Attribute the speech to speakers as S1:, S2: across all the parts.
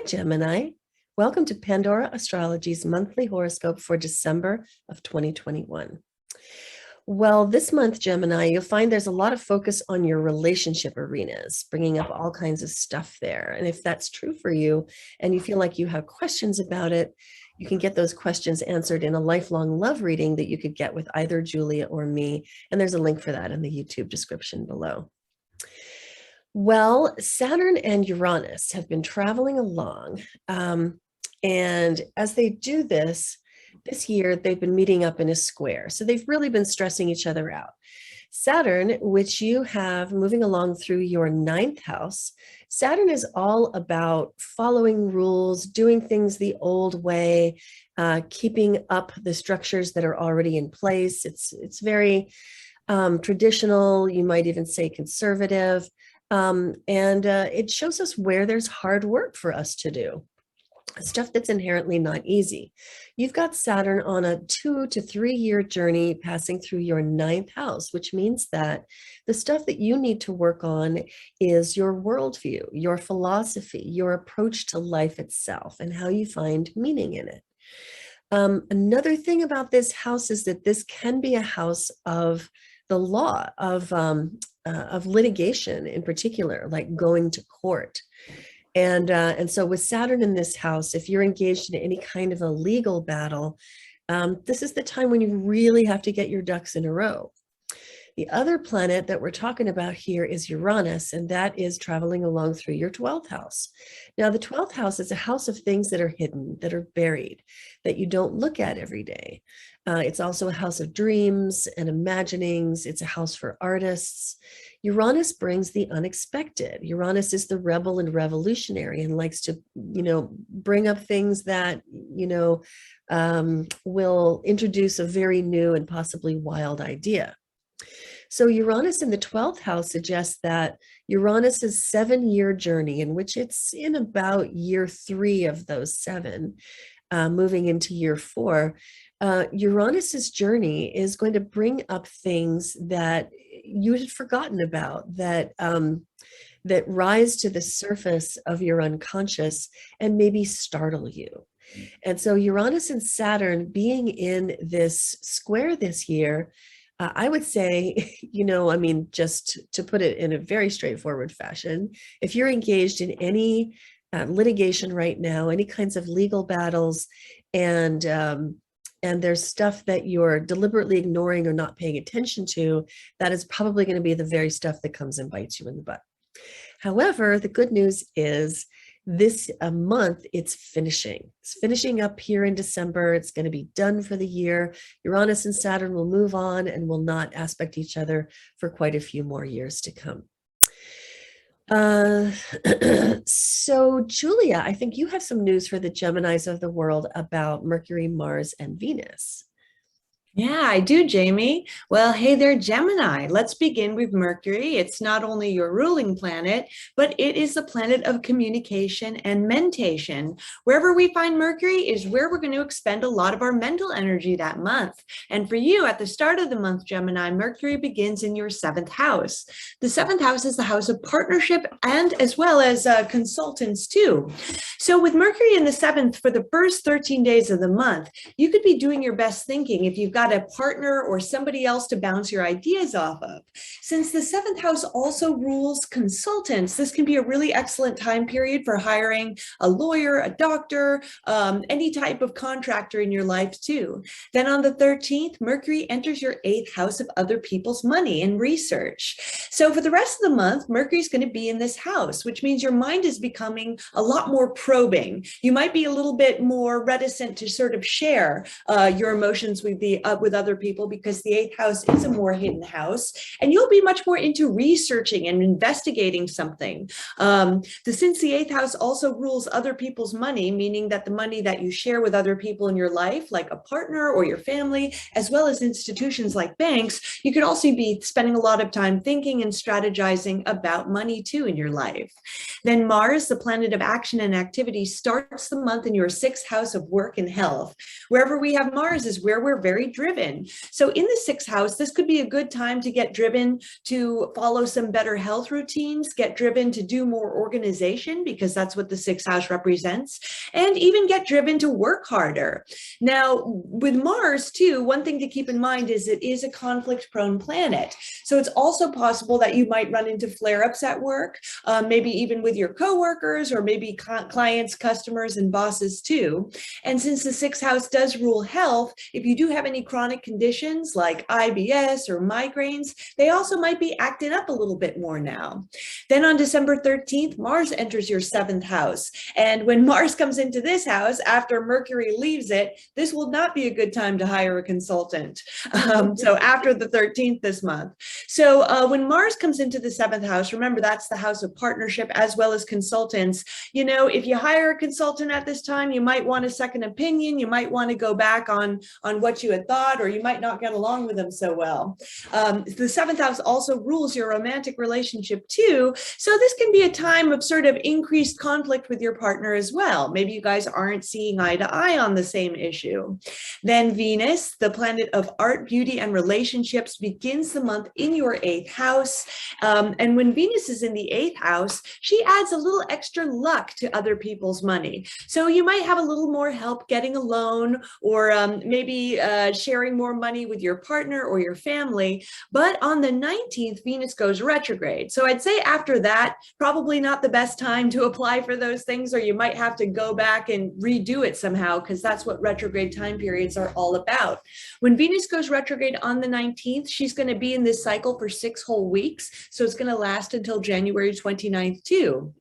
S1: Gemini. Welcome to Pandora Astrology's monthly horoscope for December of 2021. Well, this month, Gemini, you'll find there's a lot of focus on your relationship arenas, bringing up all kinds of stuff there. And if that's true for you and you feel like you have questions about it, you can get those questions answered in a lifelong love reading that you could get with either Julia or me. And there's a link for that in the YouTube description below. Well, Saturn and Uranus have been traveling along. And as they do this year, they've been meeting up in a square. So they've really been stressing each other out. Saturn, which you have moving along through your 9th house, Saturn is all about following rules, doing things the old way, keeping up the structures that are already in place. It's very traditional, you might even say conservative. It shows us where there's hard work for us to do, stuff that's inherently not easy. You've got Saturn on a 2 to 3 year journey passing through your 9th house, which means that the stuff that you need to work on is your worldview, your philosophy, your approach to life itself, and how you find meaning in it. Another thing about this house is that this can be a house of the law, of litigation in particular, like going to court. And so with Saturn in this house, if you're engaged in any kind of a legal battle, this is the time when you really have to get your ducks in a row. The other planet that we're talking about here is Uranus, and that is traveling along through your 12th house. Now, the 12th house is a house of things that are hidden, that are buried, that you don't look at every day. It's also a house of dreams and imaginings. It's a house for artists. Uranus brings the unexpected. Uranus is the rebel and revolutionary and likes to, bring up things that, will introduce a very new and possibly wild idea. So Uranus in the 12th house suggests that Uranus's 7-year journey, in which it's in about year 3 of those 7, moving into year 4, Uranus's journey is going to bring up things that you had forgotten about, that rise to the surface of your unconscious and maybe startle you. And so Uranus and Saturn being in this square this year, I would say, just to put it in a very straightforward fashion, if you're engaged in any litigation right now, any kinds of legal battles, and there's stuff that you're deliberately ignoring or not paying attention to, that is probably going to be the very stuff that comes and bites you in the butt. However, the good news is this month, it's finishing up here in December. It's going to be done for the year. Uranus and Saturn will move on and will not aspect each other for quite a few more years to come. So Julia, I think you have some news for the Geminis of the world about Mercury, Mars, and Venus.
S2: Yeah, I do, Jamie. Well, hey there, Gemini. Let's begin with Mercury. It's not only your ruling planet, but it is the planet of communication and mentation. Wherever we find Mercury is where we're going to expend a lot of our mental energy that month. And for you, at the start of the month, Gemini, Mercury begins in your 7th house. The 7th house is the house of partnership and as well as consultants too. So with Mercury in the 7th for the first 13 days of the month, you could be doing your best thinking if you've got a partner or somebody else to bounce your ideas off of. Since the 7th house also rules consultants, this can be a really excellent time period for hiring a lawyer, a doctor, any type of contractor in your life too. Then on the 13th, Mercury enters your 8th house of other people's money and research. So for the rest of the month, Mercury is going to be in this house, which means your mind is becoming a lot more probing. You might be a little bit more reticent to sort of share your emotions with other people because the 8th house is a more hidden house, and you'll be much more into researching and investigating something. Since the 8th house also rules other people's money, meaning that the money that you share with other people in your life, like a partner or your family, as well as institutions like banks, you could also be spending a lot of time thinking and strategizing about money too in your life. Then Mars, the planet of action and activity, starts the month in your 6th house of work and health. Wherever we have Mars is where we're very driven driven. So in the sixth house, this could be a good time to get driven to follow some better health routines, get driven to do more organization, because that's what the sixth house represents, and even get driven to work harder. Now, with Mars too, one thing to keep in mind is it is a conflict-prone planet. So it's also possible that you might run into flare-ups at work, maybe even with your coworkers, or maybe clients, customers, and bosses too. And since the sixth house does rule health, if you do have any chronic conditions like IBS or migraines, they also might be acting up a little bit more now. Then on December 13th, Mars enters your seventh house. And when Mars comes into this house, after Mercury leaves it, this will not be a good time to hire a consultant. So after the 13th this month. So when Mars comes into the seventh house, remember that's the house of partnership as well as consultants. You know, if you hire a consultant at this time, you might want a second opinion. You might want to go back on what you had thought, or you might not get along with them so well. The seventh house also rules your romantic relationship too. So this can be a time of sort of increased conflict with your partner as well. Maybe you guys aren't seeing eye to eye on the same issue. Then Venus, the planet of art, beauty, and relationships, begins the month in your eighth house. And when Venus is in the eighth house, she adds a little extra luck to other people's money. So you might have a little more help getting a loan, or maybe sharing more money with your partner or your family. But on the 19th, Venus goes retrograde. So I'd say after that, probably not the best time to apply for those things, or you might have to go back and redo it somehow, because that's what retrograde time periods are all about. When Venus goes retrograde on the 19th, she's going to be in this cycle for 6 whole weeks. So it's going to last until January 29th too.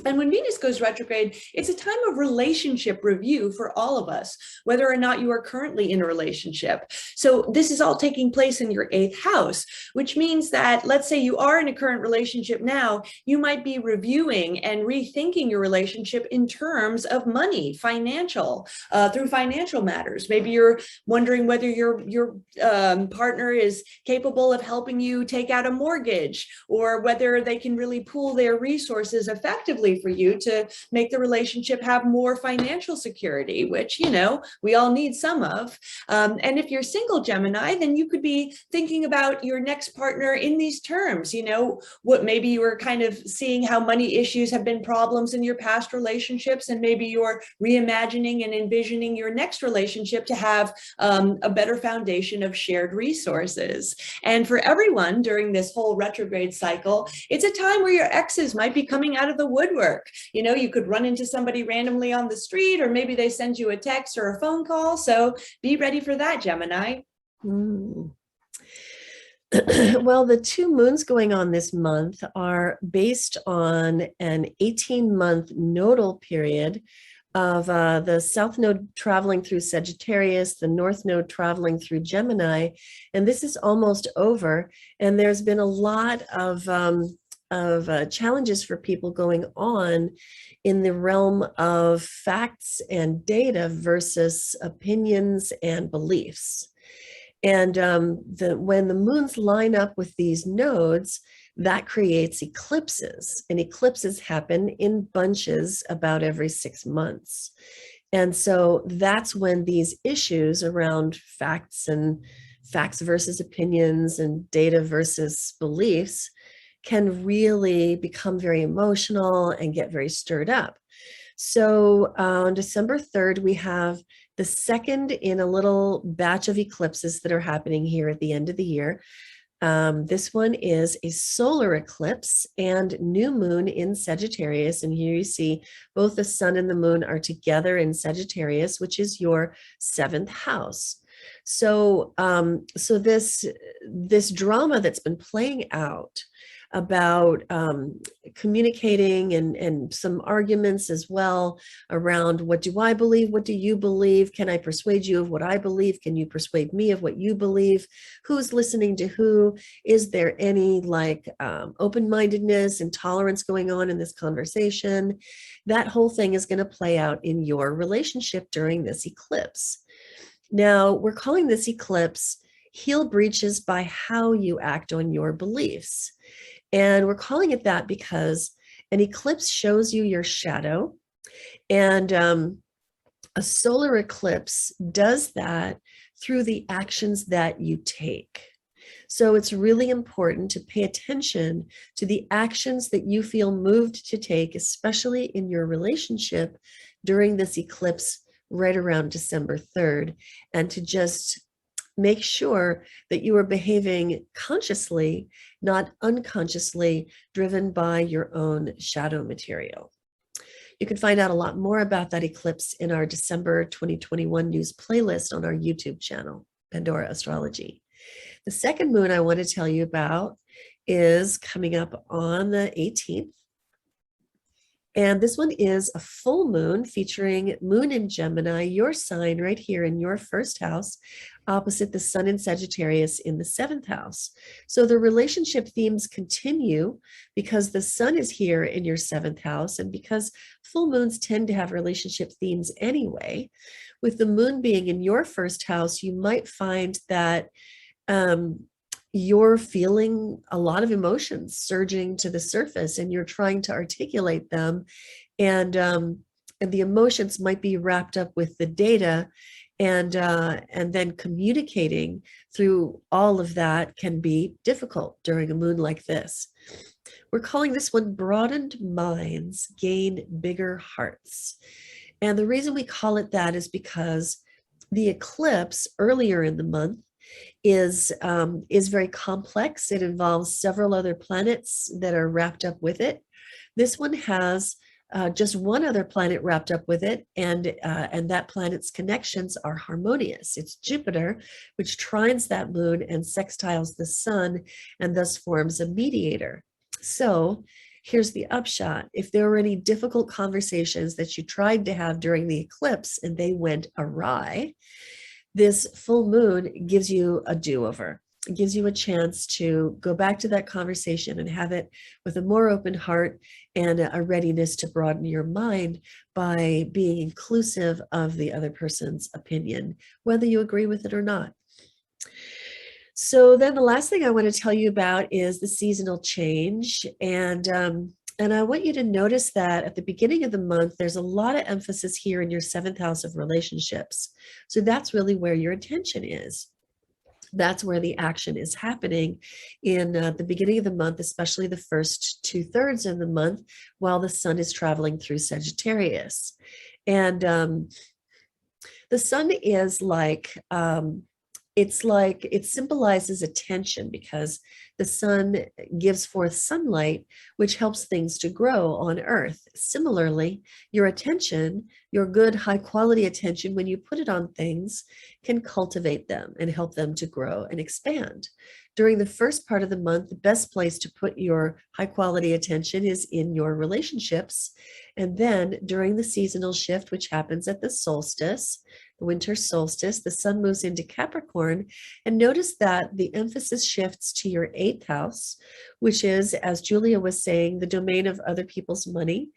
S2: And when Venus goes retrograde, it's a time of relationship review for all of us, whether or not you are currently in a relationship. So this is all taking place in your eighth house, which means that, let's say you are in a current relationship now, you might be reviewing and rethinking your relationship in terms of money, financial, through financial matters. Maybe you're wondering whether your partner is capable of helping you take out a mortgage, or whether they can really pool their resources effectively for you to make the relationship have more financial security, which, you know, we all need some of. And if you're single, Gemini, then you could be thinking about your next partner in these terms. You know, what maybe you were kind of seeing how money issues have been problems in your past relationships, and maybe you're reimagining and envisioning your next relationship to have a better foundation of shared resources. And for everyone during this whole retrograde cycle, it's a time where your exes might be coming out of the woodwork. You know, you could run into somebody randomly on the street, or maybe they send you a text or a phone call. So be ready for that, Gemini.
S1: Well, the 2 moons going on this month are based on an 18-month nodal period of the South Node traveling through Sagittarius, the North Node traveling through Gemini, and this is almost over. And there's been a lot of challenges for people going on in the realm of facts and data versus opinions and beliefs. And when the moons line up with these nodes, that creates eclipses, and eclipses happen in bunches about every 6 months. And so that's when these issues around facts versus opinions and data versus beliefs can really become very emotional and get very stirred up. So on December 3rd, we have the second in a little batch of eclipses that are happening here at the end of the year. This one is a solar eclipse and new moon in Sagittarius. And here you see both the sun and the moon are together in Sagittarius, which is your 7th house. So, this drama that's been playing out about communicating and some arguments as well around, what do I believe? What do you believe? Can I persuade you of what I believe? Can you persuade me of what you believe? Who's listening to who? Is there any open-mindedness and tolerance going on in this conversation? That whole thing is going to play out in your relationship during this eclipse. Now, we're calling this eclipse heel breaches by how you act on your beliefs. And we're calling it that because an eclipse shows you your shadow, and a solar eclipse does that through the actions that you take. So it's really important to pay attention to the actions that you feel moved to take, especially in your relationship during this eclipse right around December 3rd, and to just make sure that you are behaving consciously, not unconsciously driven by your own shadow material. You can find out a lot more about that eclipse in our December 2021 news playlist on our YouTube channel, Pandora Astrology. The second moon I want to tell you about is coming up on the 18th. And this one is a full moon featuring moon in Gemini, your sign right here in your first house, opposite the sun in Sagittarius in the seventh house. So the relationship themes continue because the sun is here in your seventh house, and because full moons tend to have relationship themes anyway. With the moon being in your first house, you might find that you're feeling a lot of emotions surging to the surface, and you're trying to articulate them, and the emotions might be wrapped up with the data, and then communicating through all of that can be difficult during a moon like this. We're calling this one Broadened Minds Gain Bigger Hearts. And the reason we call it that is because the eclipse earlier in the month is very complex. It involves several other planets that are wrapped up with it. This one has just one other planet wrapped up with it, and that planet's connections are harmonious. It's Jupiter, which trines that moon and sextiles the sun, and thus forms a mediator. So here's the upshot. If there were any difficult conversations that you tried to have during the eclipse and they went awry, this full moon gives you a do-over. It gives you a chance to go back to that conversation and have it with a more open heart and a readiness to broaden your mind by being inclusive of the other person's opinion, whether you agree with it or not. So then the last thing I want to tell you about is the seasonal change. And I want you to notice that at the beginning of the month, there's a lot of emphasis here in your seventh house of relationships. So that's really where your attention is. That's where the action is happening in the beginning of the month, especially the first 2/3 of the month, while the sun is traveling through Sagittarius. And the sun is like, it symbolizes attention, because the sun gives forth sunlight, which helps things to grow on earth. Similarly, your attention, your good high quality attention, when you put it on things, can cultivate them and help them to grow and expand. During the first part of the month, the best place to put your high quality attention is in your relationships. And then during the seasonal shift, which happens at the solstice, the winter solstice, the sun moves into Capricorn, and notice that the emphasis shifts to your eighth house, which is, as Julia was saying, the domain of other people's money.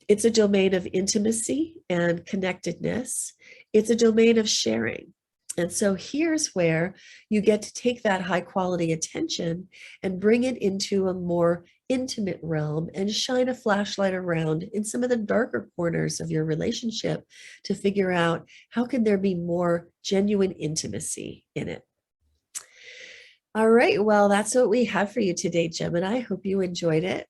S1: It's a domain of intimacy and connectedness. It's a domain of sharing. And so here's where you get to take that high quality attention and bring it into a more intimate realm and shine a flashlight around in some of the darker corners of your relationship to figure out how can there be more genuine intimacy in it. All right, well, that's what we have for you today, Gemini. Hope you enjoyed it.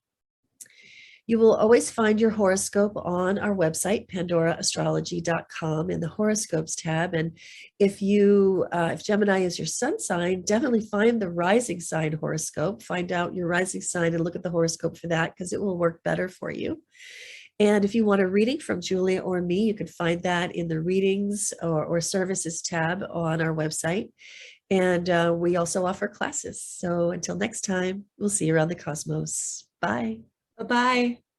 S1: You will always find your horoscope on our website, pandoraastrology.com, in the horoscopes tab. And if Gemini is your sun sign, definitely find the rising sign horoscope, find out your rising sign and look at the horoscope for that, because it will work better for you. And if you want a reading from Julia or me, you can find that in the readings or services tab on our website. And we also offer classes. So until next time, we'll see you around the cosmos. Bye.
S2: Bye-bye.